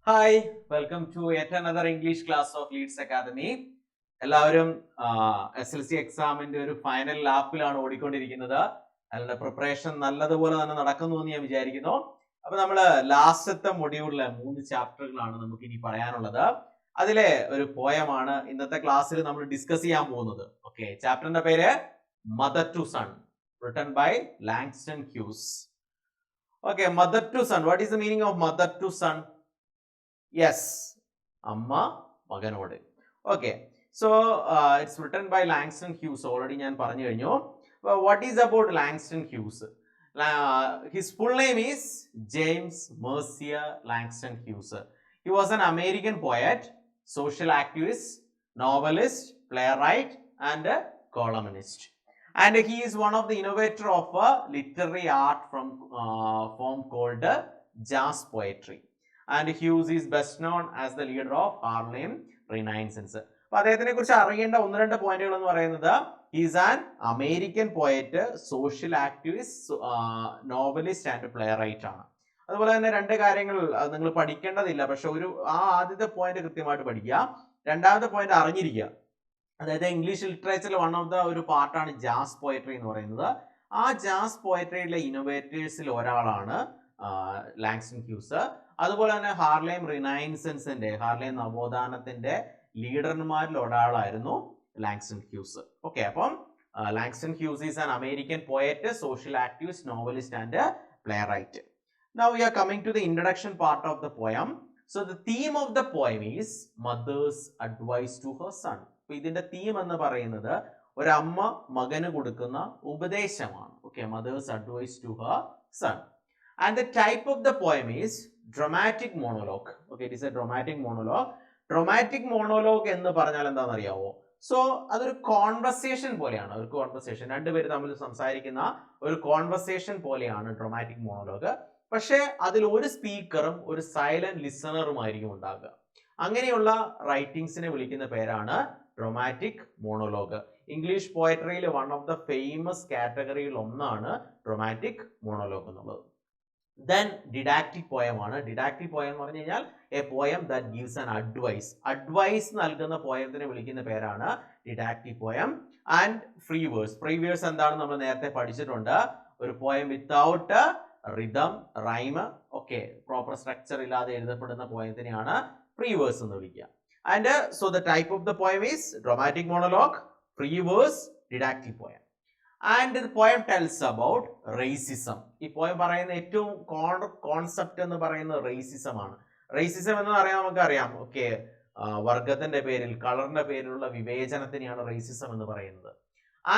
Hi, welcome to yet another English class of Leeds Academy. എല്ലാവരും SLC എക്സാമിന്റെ ഒരു final ലാപ്പിലാണ് ഓടിക്കൊണ്ടിരിക്കുന്നത്. അതിന്റെ പ്രിപ്പറേഷൻ നല്ലതുപോലെ തന്നെ നടക്കുന്നു എന്ന് ഞാൻ വിചാരിക്കുന്നു. അപ്പൊ നമ്മള് ലാസ്റ്റത്തെ മൊഡ്യൂളിലെ 3 ചാപ്റ്ററുകളാണ് നമുക്ക് ഇനി പറയാനുള്ളത്. അതിലെ ഒരു പോയമാണ് ഇന്നത്തെ ക്ലാസ്സിൽ നമ്മൾ ഡിസ്കസ് ചെയ്യാൻ പോകുന്നത്. ഓക്കെ, ചാപ്റ്ററിന്റെ പേര് mother to son, written by Langston Hughes. Okay, mother to son. What is the meaning of mother to son? Yes, Amma Maganode. Okay, so it's written by Langston Hughes. Already ഞാൻ പറഞ്ഞു കഴിഞ്ഞു. What is about Langston Hughes? His full name is James Mercier Langston Hughes. He was an American poet, social activist, novelist, playwright, and a columnist. And he is one of the innovator of a literary art form called jazz poetry. And Hughes is best known as the leader of Harlem Renaissance. അപ്പോൾ അദ്ദേഹത്തിനെ കുറിച്ച് അറിയേണ്ട ഒന്ന് രണ്ട് പോയിന്റുകൾ എന്ന് പറയുന്നത് is an American poet, social activist, novelist and playwright ആണ്. അതുപോലെ തന്നെ രണ്ട് കാര്യങ്ങൾ നിങ്ങൾ പഠിക്കേണ്ടതില്ല, പക്ഷെ ആദ്യത്തെ പോയിന്റ് കൃത്യമായിട്ട് പഠിക്കുക, രണ്ടാമത്തെ പോയിന്റ് അറിഞ്ഞിരിക്കുക. അതായത് ഇംഗ്ലീഷ് ലിറ്ററേച്ചറിൽ വൺ ഓഫ് ദ ഒരു പാർട്ടാണ് ജാസ് പോയട്രി എന്ന് പറയുന്നത്. ആ ജാസ് പോയട്രിയിലെ ഇന്നോവേറ്റേഴ്സിൽ ഒരാളാണ് ലാങ്സ്റ്റൺ ഹ്യൂസ്. അതുപോലെ തന്നെ ഹാർലെം റിനൈസൻസിന്റെ, ഹാർലെം നവോത്ഥാനത്തിന്റെ ലീഡർമാരിൽ ഒരാളായിരുന്നു ലാങ്സ്റ്റൺ ഹ്യൂസ്. ഓക്കെ, അപ്പം Langston Hughes is an American poet, social activist, novelist and playwright. Now we are coming to the introduction part of the poem. So the theme of the poem is mother's advice to her son. അപ്പോൾ ഇതിന്റെ theme എന്ന് പറയുന്നത് ഒരമ്മ മകന് കൊടുക്കുന്ന ഉപദേശമാണ്. Okay, mother's advice to her son. And the type of the poem is dramatic monologue. Okay, it is a dramatic monologue. Dramatic monologue എന്ന് പറഞ്ഞാൽ എന്താണെന്ന് അറിയാവോ? സോ അതൊരു കോൺവെർസേഷൻ പോലെയാണ്. ഒരു കോൺവെർസേഷൻ, രണ്ടുപേര് തമ്മിൽ സംസാരിക്കുന്ന ഒരു കോൺവെർസേഷൻ പോലെയാണ് ഡ്രാമാറ്റിക് മോണോലോഗ്. പക്ഷേ അതിൽ ഒരു സ്പീക്കറും ഒരു സൈലന്റ് ലിസണറുമായിരിക്കും ഉണ്ടാകുക. അങ്ങനെയുള്ള റൈറ്റിംഗ്സിനെ വിളിക്കുന്ന പേരാണ് ഡ്രാമാറ്റിക് മോണോലോഗ്. ഇംഗ്ലീഷ് പോയട്രിയിൽ വൺ ഓഫ് ദ ഫേമസ് കാറ്റഗറിയിൽ ഒന്നാണ് ഡ്രാമാറ്റിക് മോണോലോഗ് എന്നുള്ളത്. ദെൻ ഡിഡാക്റ്റിക് പോയം ആണ്. ഡിഡാക്റ്റിക് പോയം എന്ന് പറഞ്ഞു കഴിഞ്ഞാൽ a poem that gives an advice. Advice നൽകുന്ന പോയത്തിനെ വിളിക്കുന്ന പേരാണ് didactic poem. And free verse. Free verse എന്താണെന്ന് നമ്മൾ നേരത്തെ പഠിച്ചിട്ടുണ്ട്. ഒരു poem without rhythm, rhyme, okay, proper structure ഇല്ലാതെ എഴുതപ്പെടുന്ന പോയത്തിനെയാണ് ഫ്രീ വേഴ്സ് എന്ന് വിളിക്കുക. And so the type of the poem is dramatic monologue, free verse, didactic poem. And the poem tells about racism. ഈ പോയം പറയുന്ന ഏറ്റവും കോൺസെപ്റ്റ് എന്ന് പറയുന്നത് റേസിസം ആണ്. റേസിസം എന്ന് പറയാൻ നമുക്കറിയാം, ഓക്കെ, വർഗത്തിന്റെ പേരിൽ, കളറിന്റെ പേരിലുള്ള വിവേചനത്തിനെയാണ് റേസിസം എന്ന് പറയുന്നത്.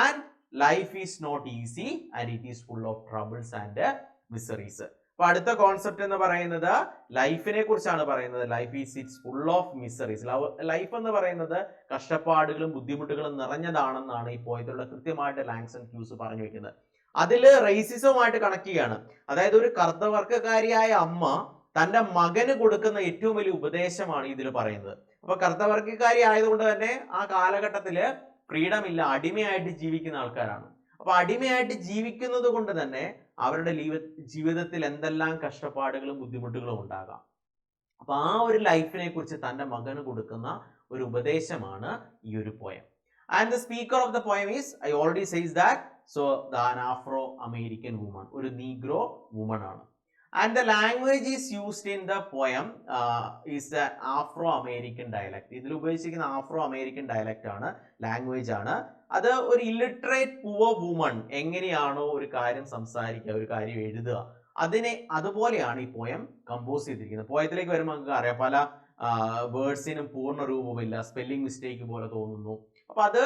And life is not easy and it is full of troubles and miseries. അപ്പൊ അടുത്ത കോൺസെപ്റ്റ് എന്ന് പറയുന്നത് ലൈഫിനെ കുറിച്ചാണ് പറയുന്നത്. Life is it's full of miseries. Life എന്ന് പറയുന്നത് കഷ്ടപ്പാടുകളും ബുദ്ധിമുട്ടുകളും നിറഞ്ഞതാണെന്നാണ് ഈ പോയത്തിലുള്ള കൃത്യമായിട്ട് ലാങ്സ്റ്റൺ ഹ്യൂസ് പറഞ്ഞു വെക്കുന്നത്. അതില് റേസിസവുമായിട്ട് കണക്ട് ചെയ്യാണ്. അതായത് ഒരു കറുത്തവർഗക്കാരിയായ അമ്മ തന്റെ മകന് കൊടുക്കുന്ന ഏറ്റവും വലിയ ഉപദേശമാണ് ഇതിൽ പറയുന്നത്. അപ്പൊ കറുത്തവർഗക്കാരി ആയതുകൊണ്ട് തന്നെ ആ കാലഘട്ടത്തില് ഫ്രീഡം ഇല്ല, അടിമയായിട്ട് ജീവിക്കുന്ന ആൾക്കാരാണ്. അപ്പൊ അടിമയായിട്ട് ജീവിക്കുന്നത് കൊണ്ട് തന്നെ അവരുടെ ജീവിതത്തിൽ എന്തെല്ലാം കഷ്ടപ്പാടുകളും ബുദ്ധിമുട്ടുകളും ഉണ്ടാകാം. അപ്പൊ ആ ഒരു ലൈഫിനെ കുറിച്ച് തന്റെ മകന് കൊടുക്കുന്ന ഒരു ഉപദേശമാണ് ഈ ഒരു poem. And the speaker of the poem is, I already says that, so an Afro American woman, ഒരു നീഗ്രോ വുമൺ ആണ്. And the language is used in the poem is the Afro-American dialect. ഇതിൽ ഉപയോഗിച്ചിരിക്കുന്ന Afro American dialect ആണ്, language ആണ്. അത് ഒരു illiterate poor woman എങ്ങനെയാണോ ഒരു കാര്യം സംസാരിക്കുക, ഒരു കാര്യം എഴുതുക, അതുപോലെയാണ് ഈ പോയം കമ്പോസ് ചെയ്തിരിക്കുന്നത്. പോയത്തിലേക്ക് വരുമ്പോൾ നമുക്ക് അറിയാം, പല വേർഡ്സിനും പൂർണ്ണ രൂപമില്ല, സ്പെല്ലിംഗ് മിസ്റ്റേക്ക് പോലെ തോന്നുന്നു. അപ്പൊ അത്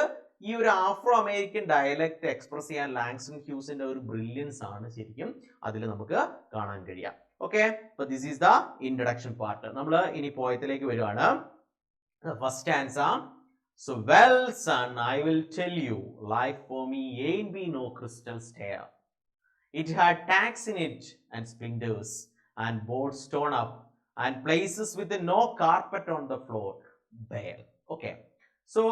ഈ ഒരു ആഫ്രോ അമേരിക്കൻ ഡയലക്ട് എക്സ്പ്രസ് ചെയ്യാൻ ലാങ്സ്റ്റൺ ഹ്യൂസിന്റെ ഒരു ബ്രില്യൻസ് ആണ് ശരിക്കും അതിൽ നമുക്ക് കാണാൻ കഴിയാം. ഓക്കെ, അപ്പൊ this is the introduction part. നമ്മൾ ഇനി പോയത്തിലേക്ക് വരുവാണ്. First answer. So well son, I will tell you, life for me ain't be no crystal stair. It had tacks in it and splinters and boards torn up and places with no carpet on the floor bare. Okay. So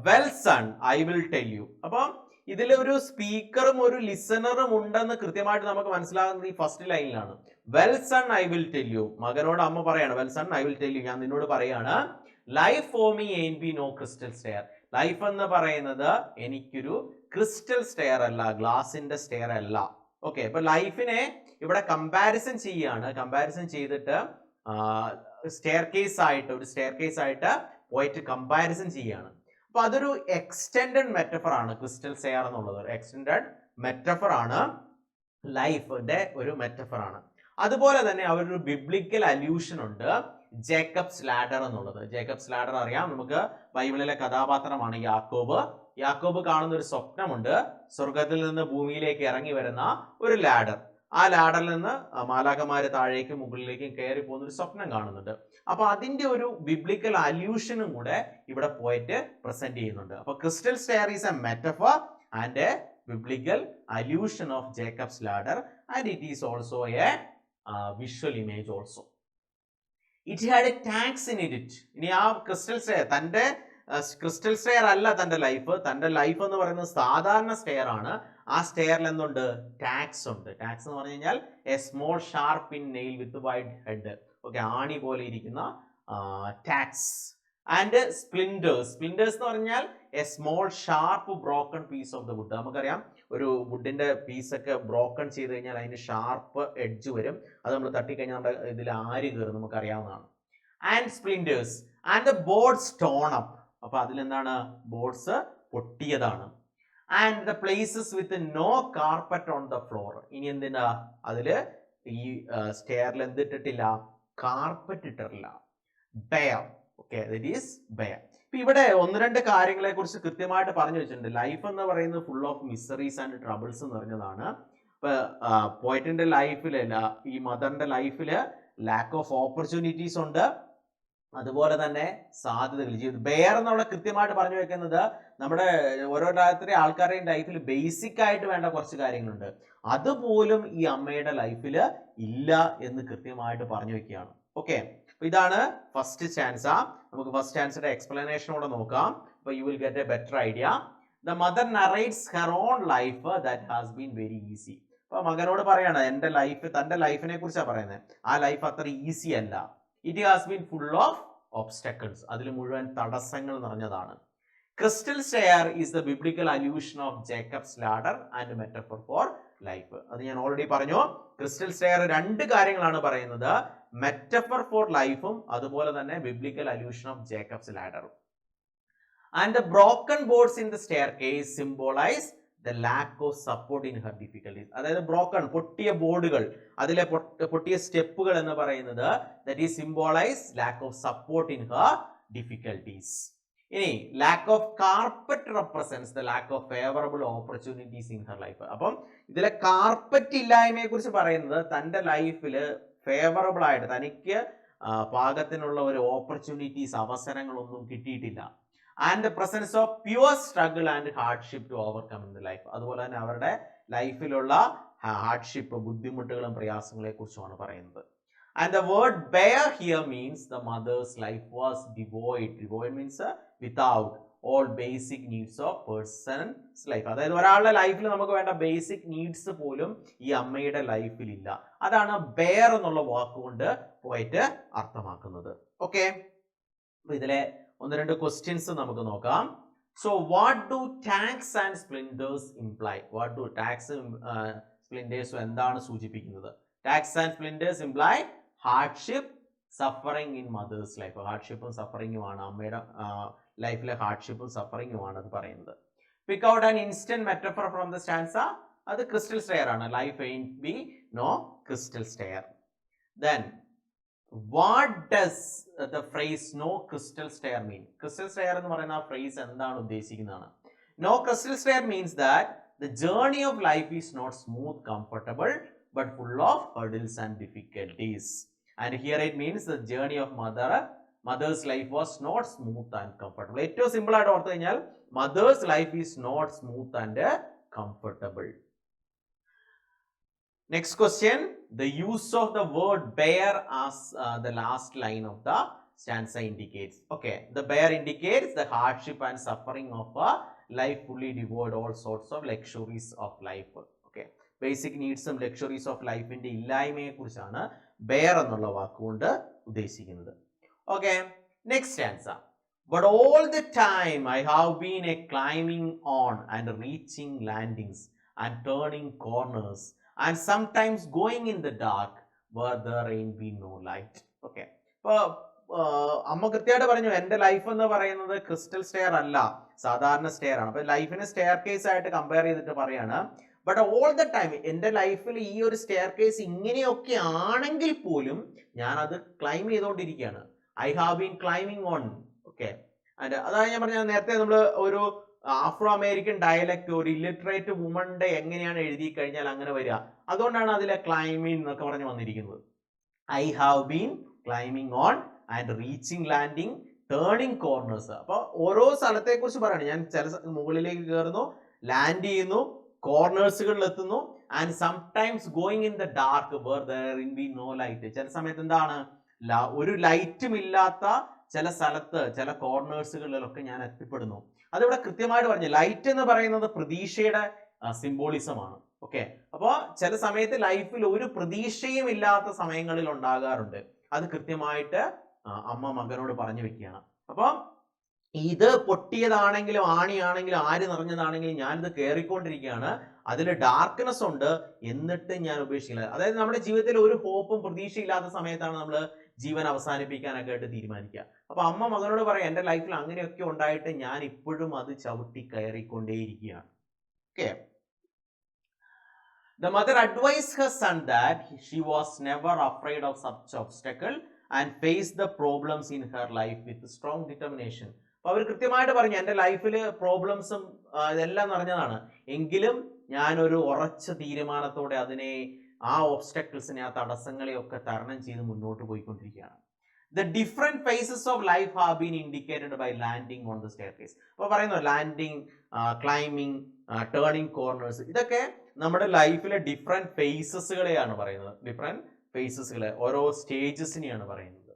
well son I will tell you. അപ്പം ഇതിൽ ഒരു സ്പീക്കറും ഒരു ലിസണറും ഉണ്ടെന്ന് കൃത്യമായിട്ട് നമുക്ക് മനസ്സിലാകുന്നത് ഈ ഫസ്റ്റ് ലൈനിലാണ്. Well son I will tell you. മകനോട് അമ്മ പറയാണ്, well son I will tell you, ഞാൻ നിന്നോട് പറയാണ്, life for me ain't be no crystal stair. Life എന്ന് പറയുന്നത് എനിക്കൊരു ക്രിസ്റ്റൽ സ്റ്റെയർ അല്ല, ഗ്ലാസിന്റെ സ്റ്റെയർ അല്ല. ഓക്കെ, അപ്പൊ ലൈഫിനെ ഇവിടെ കമ്പാരിസൺ ചെയ്യാണ്. കമ്പാരിസൺ ചെയ്തിട്ട് സ്റ്റെയർ കേസ് ആയിട്ട്, ഒരു സ്റ്റെയർ കേസ് ആയിട്ട് പോയിട്ട് കമ്പാരിസൺ ചെയ്യാണ്. അപ്പൊ അതൊരു എക്സ്റ്റെൻഡഡ് മെറ്റഫർ ആണ്. ക്രിസ്റ്റൽ സ്റ്റെയർ എന്നുള്ളത് ഒരു എക്സ്റ്റെൻഡഡ് മെറ്റഫർ ആണ്, ലൈഫിന്റെ ഒരു മെറ്റഫർ ആണ്. അതുപോലെ തന്നെ അവരൊരു ബിബ്ലിക്കൽ അല്യൂഷൻ ഉണ്ട്, ജേക്കബ്സ് ലാഡർ എന്നുള്ളത്. ജേക്കബ്സ് ലാഡർ അറിയാം നമുക്ക്, ബൈബിളിലെ കഥാപാത്രമാണ് യാക്കോബ്. യാക്കോബ് കാണുന്ന ഒരു സ്വപ്നമുണ്ട്, സ്വർഗത്തിൽ നിന്ന് ഭൂമിയിലേക്ക് ഇറങ്ങി വരുന്ന ഒരു ലാഡർ. ആ ലാഡറിൽ നിന്ന് മാലാഖമാര് താഴേക്കും മുകളിലേക്കും കയറി പോകുന്ന ഒരു സ്വപ്നം കാണുന്നുണ്ട്. അപ്പൊ അതിന്റെ ഒരു ബിബ്ലിക്കൽ അല്യൂഷനും കൂടെ ഇവിടെ പോയിട്ട് പ്രസന്റ് ചെയ്യുന്നുണ്ട്. അപ്പൊ crystal stair is A metaphor and A biblical allusion of Jacob's ladder, and it is also a visual image also. It had a tax in it. ഇനി ആ ക്രിസ്റ്റൽ സ്റ്റെയർ, തന്റെ ക്രിസ്റ്റൽ സ്റ്റെയർ അല്ല തന്റെ life. തന്റെ life എന്ന് പറയുന്നത് സാധാരണ stair ആണ്. ആ സ്റ്റെയറിൽ എന്തുണ്ട്? ടാക്സ് ഉണ്ട്. ടാക്സ് എന്ന് പറഞ്ഞു കഴിഞ്ഞാൽ a small sharp in nail with wide head. Okay, ആണി പോലെ ഇരിക്കുന്ന ടാക്സ്. And splinters. സ്പ്ലിൻഡേഴ്സ് എന്ന് പറഞ്ഞാൽ a small sharp broken piece of the wood. നമുക്കറിയാം ഒരു വുഡിന്റെ പീസൊക്കെ ബ്രോക്കൺ ചെയ്ത് കഴിഞ്ഞാൽ അതിന് ഷാർപ്പ് എഡ്ജ് വരും. അത് നമ്മൾ തട്ടിക്കഴിഞ്ഞാൽ നമ്മുടെ ഇതിൽ ആര് കയറും നമുക്കറിയാവുന്നതാണ്. And splinters and the boards torn up. അപ്പൊ അതിലെന്താണ്? ബോർഡ്സ് പൊട്ടിയതാണ്. And the places with no carpet on the floor. ഇനി എന്തിനാ അതില് ഈ സ്റ്റെയറിൽ എന്തിട്ടിട്ടില്ല? കാർപ്പറ്റ് ഇട്ടിട്ടില്ല. Bare. Okay, that is bare. ഇപ്പൊ ഇവിടെ ഒന്ന് രണ്ട് കാര്യങ്ങളെ കുറിച്ച് കൃത്യമായിട്ട് പറഞ്ഞു വെച്ചിട്ടുണ്ട്. ലൈഫ് എന്ന് പറയുന്നത് full of miseries and troubles നിറഞ്ഞതാണ്. ഇപ്പൊ പോയിറ്റിന്റെ ലൈഫില്, ഈ മദറിന്റെ ലൈഫില് ലാക്ക് ഓഫ് ഓപ്പർച്യൂണിറ്റീസ് ഉണ്ട്, അതുപോലെ തന്നെ സാധ്യതകൾ. ബെയർ എന്നവിടെ കൃത്യമായിട്ട് പറഞ്ഞു വെക്കുന്നത് നമ്മുടെ ഓരോരുത്തരുടെ ആൾക്കാരുടെയും ലൈഫിൽ ബേസിക് ആയിട്ട് വേണ്ട കുറച്ച് കാര്യങ്ങളുണ്ട്, അതുപോലും ഈ അമ്മയുടെ ലൈഫിൽ ഇല്ല എന്ന് കൃത്യമായിട്ട് പറഞ്ഞു വെക്കുകയാണ്. ഓക്കെ, ഇതാണ് ഫസ്റ്റ് സ്റ്റാൻസ. നമുക്ക് ഫസ്റ്റ് സ്റ്റാൻസയുടെ എക്സ്പ്ലനേഷൻ കൂടെ നോക്കാം. അപ്പൊ you will get A better idea. The mother narrates her own life that has been very easy. അപ്പൊ മകനോട് പറയാണ് എന്റെ ലൈഫ്, തന്റെ ലൈഫിനെ കുറിച്ചാണ് പറയുന്നത്. ആ ലൈഫ് അത്ര ഈസി അല്ല. It has been full of obstacles. അതിൽ മുഴുവൻ തടസ്സങ്ങൾ നിറഞ്ഞതാണ്. Crystal stair is the biblical allusion of Jacob's ladder and metaphor for life. അത് ഞാൻ ഓൾറെഡി പറഞ്ഞു. ക്രിസ്റ്റൽ സ്റ്റെയർ രണ്ട് കാര്യങ്ങളാണ് പറയുന്നത്, മെറ്റഫർ ഫോർ ലൈഫും അതുപോലെ തന്നെ ബിബ്ലിക്കൽ അല്യൂഷൻ ഓഫ് ജേക്കബ്സ് ലാഡറും. And the broken boards in the staircase symbolise the lack of support in her difficulties. അതായത് ബ്രോക്കൺ, പൊട്ടിയ ബോർഡുകൾ, അതിലെ പൊട്ടിയ സ്റ്റെപ്പുകൾ എന്ന് പറയുന്നത് that is symbolise lack of support in her difficulties. ഇനി lack of carpet represents the lack of favourable opportunities in her life. അപ്പം ഇതിലെ കാർപ്പറ്റ് ഇല്ലായ്മയെ കുറിച്ച് പറയുന്നത് തന്റെ ലൈഫില് ഫേവറബിൾ ആയിട്ട് തനിക്ക് പാകത്തിനുള്ള ഒരു ഓപ്പർച്യൂണിറ്റീസ്, അവസരങ്ങളൊന്നും കിട്ടിയിട്ടില്ല. And the presence of pure struggle and hardship to overcome in the life. അതുപോലെ തന്നെ അവരുടെ ലൈഫിലുള്ള ഹാർഡ്ഷിപ്പ്, ബുദ്ധിമുട്ടുകളും പ്രയാസങ്ങളെ കുറിച്ചുമാണ് പറയുന്നത്. And the word bare here means the mother's life was devoid. Devoid means without all basic needs of person's life. അതായത് ഒരാളുടെ ലൈഫിൽ നമുക്ക് വേണ്ട ബേസിക് നീഡ്സ് പോലും ഈ അമ്മയുടെ ലൈഫിൽ ഇല്ല. അതാണ് ബെയർ എന്നുള്ള വാക്കുകൊണ്ട് പോയിട്ട് അർത്ഥമാക്കുന്നത്. ഓക്കെ, അപ്പൊ ഇതിലെ ഒന്ന് രണ്ട് ക്വസ്റ്റ്യൻസ് നമുക്ക് നോക്കാം. So what do tacks and splinters imply? What do ടാക്സും സ്പ്ലിൻഡേഴ്സും എന്താണ് സൂചിപ്പിക്കുന്നത്? Tacks and splinters imply hardship, suffering in mother's life. ഹാർഡ്ഷിപ്പും സഫറിങ്ങുമാണ് അമ്മയുടെ ലൈഫിലെ ഹാർഡ്ഷിപ്പും സഫറിങ്ങുമാണ് അത് പറയുന്നത്. Pick out an instant metaphor from the stanza. അത് ക്രിസ്റ്റൽ സ്റ്റെയർ ആണ്. Life ain't be no crystal stair. Then what does the phrase no crystal stair mean? Crystal stair എന്ന് പറയുന്ന ആ phrase എന്താണ് ഉദ്ദേശിക്കുന്നതാണ്? No crystal stair means that the journey of life is not smooth, comfortable, but full of hurdles and difficulties. And here it means the journey of mother's life was not smooth and comfortable. ഏറ്റവും simple ആയിട്ട് ഓർത്തു കഴിഞ്ഞാൽ mother's life is not smooth and comfortable. Next question, the use of the word bear as the last line of the stanza indicates. Okay, the bear indicates the hardship and suffering of a life fully devoid all sorts of luxuries of life. Okay, basic നീഡ്സും luxuries of ലൈഫിന്റെ ഇല്ലായ്മയെ കുറിച്ചാണ് bare എന്നുള്ള വാക്കുകൊണ്ട് ഉദ്ദേശിക്കുന്നത്. Okay, next answer. But all the time I have been a climbing on and reaching landings and turning corners and sometimes going in the dark where there ain't been no light. Okay. അപ്പൊ അമ്മ കൃത്യമായിട്ട് പറഞ്ഞു എന്റെ life എന്ന് പറയുന്നത് crystal stair അല്ല, സാധാരണ stair ആണ്. അപ്പൊ ലൈഫിനെ സ്റ്റെയർ കേസ് ആയിട്ട് കമ്പയർ ചെയ്തിട്ട് പറയാണ്, ബട്ട് ഓൾ ദ ടൈം എന്റെ ലൈഫിൽ ഈ ഒരു സ്റ്റെയർ കേസ് ഇങ്ങനെയൊക്കെ ആണെങ്കിൽ പോലും ഞാൻ അത് ക്ലൈം ചെയ്തുകൊണ്ടിരിക്കുകയാണ്. I have been climbing on. Okay, അതാണ് ഞാൻ പറഞ്ഞ നേരത്തെ നമ്മൾ ഒരു ആഫ്രോ അമേരിക്കൻ ഡയലക്ട് ഒരു ഇല്ലിറ്ററേറ്റ് വുമന്റെ എങ്ങനെയാണ് എഴുതി കഴിഞ്ഞാൽ അങ്ങനെ വരിക. അതുകൊണ്ടാണ് അതിലെ ക്ലൈമിംഗ് എന്നൊക്കെ പറഞ്ഞു വന്നിരിക്കുന്നത്. I have been claiming on and reaching landing turning corners. അപ്പൊ ഓരോ സ്ഥലത്തെ കുറിച്ച് പറയാണ്. ഞാൻ ചില മുകളിലേക്ക് കയറുന്നു, ലാൻഡ് ചെയ്യുന്നു, കോർണേഴ്സുകളിൽ എത്തുന്നു, and sometimes going in the dark where there in be no light. ചില സമയത്ത് എന്താണ്, ഒരു ലൈറ്റും ഇല്ലാത്ത ചില സ്ഥലത്ത് ചില കോർണേഴ്സുകളിലൊക്കെ ഞാൻ എത്തിപ്പെടുന്നു. അതിവിടെ കൃത്യമായിട്ട് പറഞ്ഞു. ലൈറ്റ് എന്ന് പറയുന്നത് പ്രതീക്ഷയുടെ സിംബോളിസമാണ്. ഓക്കെ, അപ്പോൾ ചില സമയത്ത് ലൈഫിൽ ഒരു പ്രതീക്ഷയും ഇല്ലാത്ത സമയങ്ങളിൽ ഉണ്ടാകാറുണ്ട്. അത് കൃത്യമായിട്ട് അമ്മ മകനോട് പറഞ്ഞു വെക്കുകയാണ്. അപ്പം ഇത് പൊട്ടിയതാണെങ്കിലും ആണിയാണെങ്കിലും ആര് നിറഞ്ഞതാണെങ്കിലും ഞാനിത് കയറിക്കൊണ്ടിരിക്കുകയാണ്, അതിൽ ഡാർക്ക്നെസ് ഉണ്ട്, എന്നിട്ട് ഞാൻ ഉപേക്ഷിക്കില്ല. അതായത് നമ്മുടെ ജീവിതത്തിൽ ഒരു ഹോപ്പും പ്രതീക്ഷയില്ലാത്ത സമയത്താണ് നമ്മൾ ജീവൻ അവസാനിപ്പിക്കാനൊക്കെ ആയിട്ട് തീരുമാനിക്കുക. അപ്പൊ അമ്മ മകനോട് പറയാം, എന്റെ ലൈഫിൽ അങ്ങനെയൊക്കെ ഉണ്ടായിട്ട് ഞാൻ ഇപ്പോഴും അത് ചവിട്ടി കയറിക്കൊണ്ടേയിരിക്കുകയാണ്. Okay, the mother advised her son that she was never afraid of such obstacle and faced the problems in her life with strong determination. അപ്പൊ അവർ കൃത്യമായിട്ട് പറഞ്ഞു, എന്റെ ലൈഫിൽ പ്രോബ്ലംസും ഇതെല്ലാം നിറഞ്ഞതാണ്, എങ്കിലും ഞാനൊരു ഉറച്ച തീരുമാനത്തോടെ അതിനെ, ആ ഓബ്സ്റ്റക്കിൾസിനെ, ആ തടസ്സങ്ങളെയൊക്കെ തരണം ചെയ്ത് മുന്നോട്ട് പോയിക്കൊണ്ടിരിക്കുകയാണ്. The different phases of life have been indicated by landing on the staircase. അപ്പൊ പറയുന്നു ലാൻഡിങ്, ക്ലൈംബിങ്, ടേണിംഗ് കോർണേഴ്സ്, ഇതൊക്കെ നമ്മുടെ ലൈഫിലെ ഡിഫറെന്റ് ഫേസസുകളെയാണ് പറയുന്നത്. ഡിഫറെന്റ് ഫേസസുകളെ, ഓരോ സ്റ്റേജസിനെയാണ് പറയുന്നത്.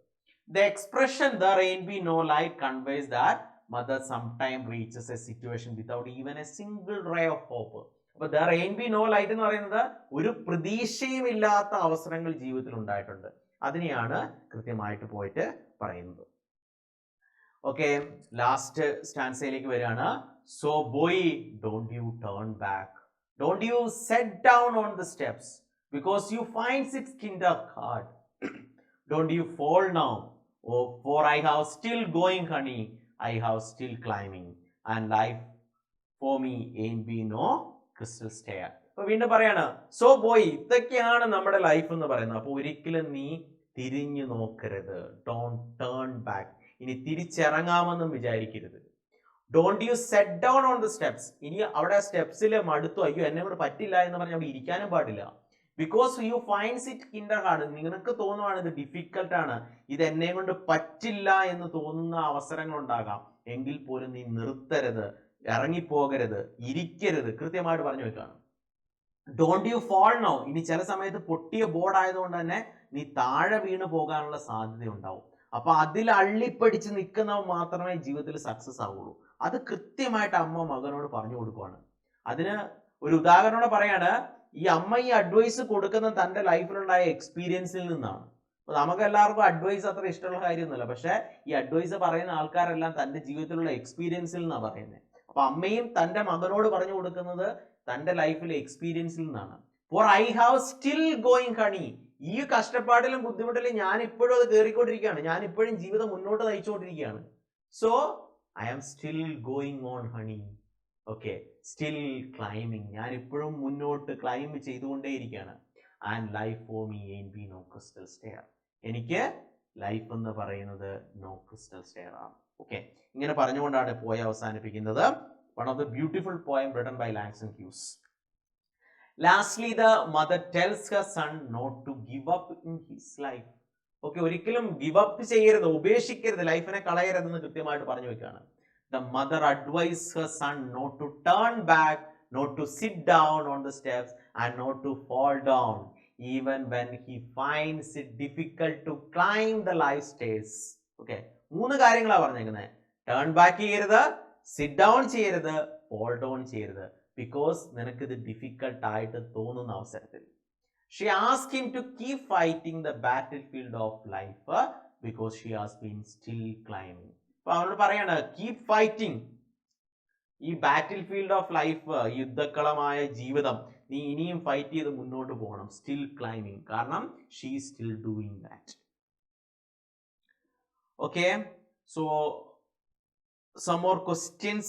The expression there ain't be no light conveys that mother sometimes reaches a situation without even a single ray of hope. അപ്പൊ there ain't be no light എന്ന് പറയുന്നത് ഒരു പ്രതീക്ഷയും ഇല്ലാത്ത അവസരങ്ങൾ ജീവിതത്തിൽ ഉണ്ടായിട്ടുണ്ട്. അതിനെയാണ് കൃത്യമായിട്ട് പോയിട്ട് പറയുന്നത്. ഓക്കെ, ലാസ്റ്റ് സ്റ്റാൻസയിലേക്ക് വരികയാണ്. So boy, don't you turn back, don't you set down on the steps because you find it kinder hard. Don't you fall now, oh, for I have still going honey, I have still climbing, and life for me ain't be no crystal stair. അപ്പൊ വീണ്ടും പറയാണ്, so boy, ഇതൊക്കെയാണ് നമ്മുടെ life എന്ന് പറയുന്നത്. അപ്പൊ ഒരിക്കലും നീ തിരിഞ്ഞു നോക്കരുത്. Don't turn back. ഇനി തിരിച്ചിറങ്ങാമെന്നും വിചാരിക്കരുത്. Don't you set down on the steps. ഇനി അവിടെ സ്റ്റെപ്സിൽ മടുത്തു, അയ്യോ എന്നെ കൊണ്ട് പറ്റില്ല എന്ന് പറഞ്ഞ് അവിടെ ഇരിക്കാനും പാടില്ല. Because you finds it Kinder hard. നിനക്ക് തോന്നുവാണ് ഇത് ഡിഫിക്കൽട്ട് ആണ്, ഇത് എന്നെ കൊണ്ട് പറ്റില്ല എന്ന് തോന്നുന്ന അവസരങ്ങൾ ഉണ്ടാകാം. എങ്കിൽ പോലും നീ നിർത്തരുത്, ഇറങ്ങിപ്പോകരുത്, ഇരിക്കരുത്. കൃത്യമായിട്ട് പറഞ്ഞു വെക്കാണ്. Don't you fall now. ഇനി ചില സമയത്ത് പൊട്ടിയ ബോർഡ് ആയതുകൊണ്ട് തന്നെ നീ താഴെ വീണ് പോകാനുള്ള സാധ്യത ഉണ്ടാവും. അപ്പൊ അതിൽ അള്ളിപ്പടിച്ച് നിൽക്കുന്നവൻ മാത്രമേ ജീവിതത്തിൽ സക്സസ് ആവുള്ളൂ. അത് കൃത്യമായിട്ട് അമ്മ മകനോട് പറഞ്ഞു കൊടുക്കുവാണ്. അതിന് ഒരു ഉദാഹരണം പറയാണ്. ഈ അമ്മ ഈ അഡ്വൈസ് കൊടുക്കുന്ന തന്റെ ലൈഫിലുണ്ടായ എക്സ്പീരിയൻസിൽ നിന്നാണ്. അപ്പൊ നമുക്ക് എല്ലാവർക്കും അഡ്വൈസ് അത്ര ഇഷ്ടമുള്ള കാര്യമൊന്നുമല്ല, പക്ഷെ ഈ അഡ്വൈസ് പറയുന്ന ആൾക്കാരെല്ലാം തന്റെ ജീവിതത്തിലുള്ള എക്സ്പീരിയൻസിൽ നിന്നാണ് പറയുന്നത്. അപ്പൊ അമ്മയും തന്റെ മകനോട് പറഞ്ഞു കൊടുക്കുന്നത് തന്റെ ലൈഫിലെ എക്സ്പീരിയൻസിൽ നിന്നാണ്. For I have still going honey. ഈ കഷ്ടപ്പാടിലും ബുദ്ധിമുട്ടിലും ഞാൻ ഇപ്പോഴും അത് കയറിക്കൊണ്ടിരിക്കുകയാണ്, ഞാൻ ഇപ്പോഴും ജീവിതം മുന്നോട്ട് നയിച്ചുകൊണ്ടിരിക്കുകയാണ്. So I am still going on honey. Okay, still climbing. ഞാൻ ഇപ്പോഴും മുന്നോട്ട് ക്ലൈംബ് ചെയ്തുകൊണ്ടേയിരിക്കുകയാണ്. And life for me ain't be no crystal stair. എനിക്ക് ലൈഫ് എന്ന് പറയുന്നത് നോ ക്രിസ്റ്റൽ സ്റ്റെയർ ആണ്. ഓക്കെ, ഇങ്ങനെ പറഞ്ഞുകൊണ്ടാണ് പോയ അവസാനിപ്പിക്കുന്നത്. One of the beautiful poem written by Langston Hughes. Lastly, the mother tells her son not to give up in his life. Okay, ഒരിക്കലും give up ചെയ്യരുത്, ഉപേക്ഷിക്കരുത്, ലൈഫിനെ കളയരുതെന്ന് കൃത്യമായിട്ട് പറഞ്ഞു വെക്കുകയാണ്. The mother advised her son not to turn back, not to sit down on the steps, and not to fall down, even when he finds it difficult to climb the life stairs. Okay, 3 കാര്യങ്ങളാണ് പറഞ്ഞേക്കുന്നത്. Turn back ചെയ്യരുത്, sit down ചെയ്യരുത്, fall down ചെയ്യരുത്. Because നിനക്കിത് difficult ആയിട്ട് തോന്നുന്ന അവസരത്തിൽ. She ask him to keep fighting the battlefield of life because she has been still climbing. അപ്പൊ അവളോട് പറയാണ് കീപ് ഫൈറ്റിംഗ്, ഈ ബാറ്റിൽ ഫീൽഡ് ഓഫ് ലൈഫ്, യുദ്ധക്കളമായ ജീവിതം നീ ഇനിയും ഫൈറ്റ് ചെയ്ത് മുന്നോട്ട് പോകണം. സ്റ്റിൽ ക്ലൈംബിംഗ്, കാരണം she still doing that. Okay, so some more questions.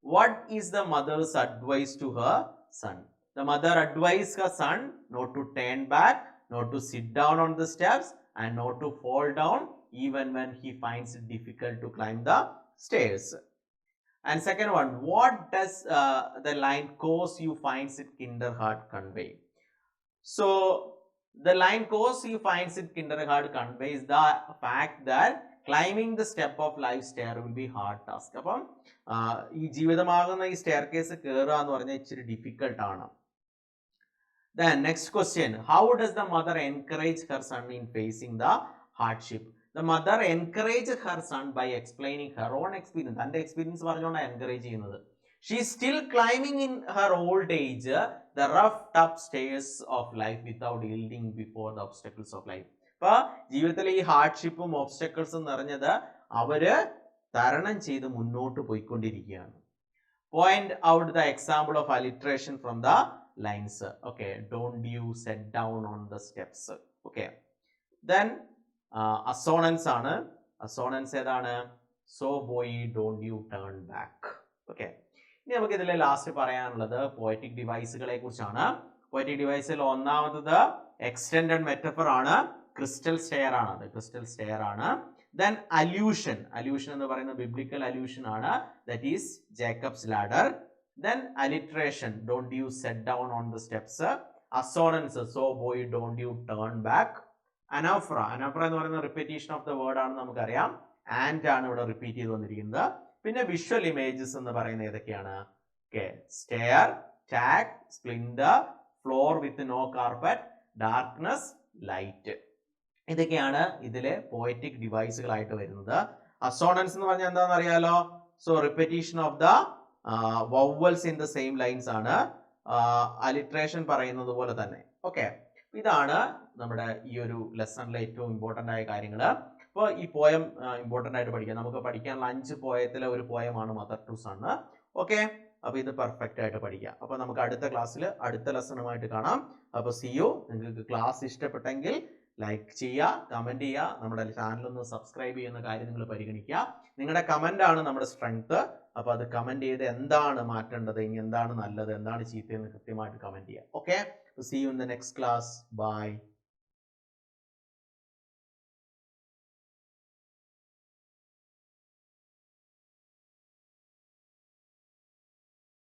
What is the mother's advice to her son? The mother advised her son not to turn back, not to sit down on the steps, and not to fall down even when he finds it difficult to climb the stairs. And second one, what does the line "cause you finds it kinder hard" convey? So the line "cause you finds it kinder hard" conveys the fact that climbing the step of life stair will be hard task. അപ്പം ഈ ജീവിതമാകുന്ന ഈ stair case കയറുക എന്ന് പറഞ്ഞാൽ ഇച്ചിരി difficult ആണ്. Then next question, how does the mother encourage her son in facing the hardship? The mother encouraged her son by explaining her own experience. തന്റെ എക്സ്പീരിയൻസ് പറഞ്ഞുകൊണ്ടാണ് എൻകറേജ് ചെയ്യുന്നത്. She is still climbing in her old age the rough tough stairs of life without yielding before the obstacles of life. അപ്പൊ ജീവിതത്തിലെ ഈ ഹാർഡ്ഷിപ്പും ഒബ്സ്റ്റക്കിൾസും നിറഞ്ഞത് അവര് തരണം ചെയ്ത് മുന്നോട്ട് പോയിക്കൊണ്ടിരിക്കുകയാണ്. Point out the example of alliteration from the lines. Okay, don't you set down on the steps. Okay, then assonance ആണ്. അസോണൻസ് ഏതാണ്? So boy don't you turn back. Okay, ഇനി നമുക്ക് ഇതിലെ ലാസ്റ്റ് പറയാനുള്ളത് പോയറ്റിക് ഡിവൈസുകളെ കുറിച്ചാണ്. പോയറ്റിക് ഡിവൈസിൽ ഒന്നാമത്തത് extended metaphor ആണ്, ക്രിസ്റ്റൽ സ്റ്റെയർ ആണ്. അത് ക്രിസ്റ്റൽ സ്റ്റെയർ ആണ്. ദെൻ അല്യൂഷൻ, അല്യൂഷൻ എന്ന് പറയുന്നത് ബിബ്ലിക്കൽ അല്യൂഷൻ ആണ്, that is Jacob's ladder. Then alliteration, don't you set down on the steps. Assonance, so boy don't you turn back. Anaphora, anaphora എന്ന് പറയുന്ന repetition of the word ആണെന്ന് നമുക്കറിയാം. And ആണ് ഇവിടെ repeat ചെയ്ത് വന്നിരിക്കുന്നത്. പിന്നെ വിഷ്വൽ ഇമേജസ് എന്ന് പറയുന്നത് ഏതൊക്കെയാണ്? Okay, stair, tack, splinter, floor with no carpet, darkness, light. ഇതൊക്കെയാണ് ഇതിലെ പോയറ്റിക് ഡിവൈസുകളായിട്ട് വരുന്നത്. അസോണൻസ് എന്ന് പറഞ്ഞാൽ എന്താണെന്ന് അറിയാലോ. So repetition of the vowels in the same lines ആണ്. അലിട്രേഷൻ പറയുന്നത് പോലെ തന്നെ. ഓക്കെ, ഇതാണ് നമ്മുടെ ഈ ഒരു ലെസണിലെ ഏറ്റവും ഇമ്പോർട്ടൻ്റ് ആയ കാര്യങ്ങൾ. അപ്പോൾ ഈ പോയം ഇമ്പോർട്ടൻ്റ് ആയിട്ട് പഠിക്കാം. നമുക്ക് പഠിക്കാനുള്ള 5 പോയത്തിലെ ഒരു പോയമാണ് മദർ ടു സൺ. ഓക്കെ, അപ്പോൾ ഇത് പെർഫെക്റ്റ് ആയിട്ട് പഠിക്കാം. അപ്പോൾ നമുക്ക് അടുത്ത ക്ലാസ്സിൽ അടുത്ത ലെസണുമായിട്ട് കാണാം. അപ്പോൾ സി യു. നിങ്ങൾക്ക് ക്ലാസ് ഇഷ്ടപ്പെട്ടെങ്കിൽ ലൈക്ക് ചെയ്യുക, കമൻറ്റ് ചെയ്യുക, നമ്മുടെ ചാനലൊന്ന് സബ്സ്ക്രൈബ് ചെയ്യുന്ന കാര്യം നിങ്ങൾ പരിഗണിക്കുക. നിങ്ങളുടെ കമൻ്റ് ആണ് നമ്മുടെ സ്ട്രെങ്ത്. അപ്പോൾ അത് കമൻറ്റ് ചെയ്ത് എന്താണ് മാറ്റേണ്ടത്, ഇനി എന്താണ് നല്ലത്, എന്താണ് ചീത്തയെന്ന് കൃത്യമായിട്ട് കമൻറ്റ് ചെയ്യുക. Okay, see you in the next class. By.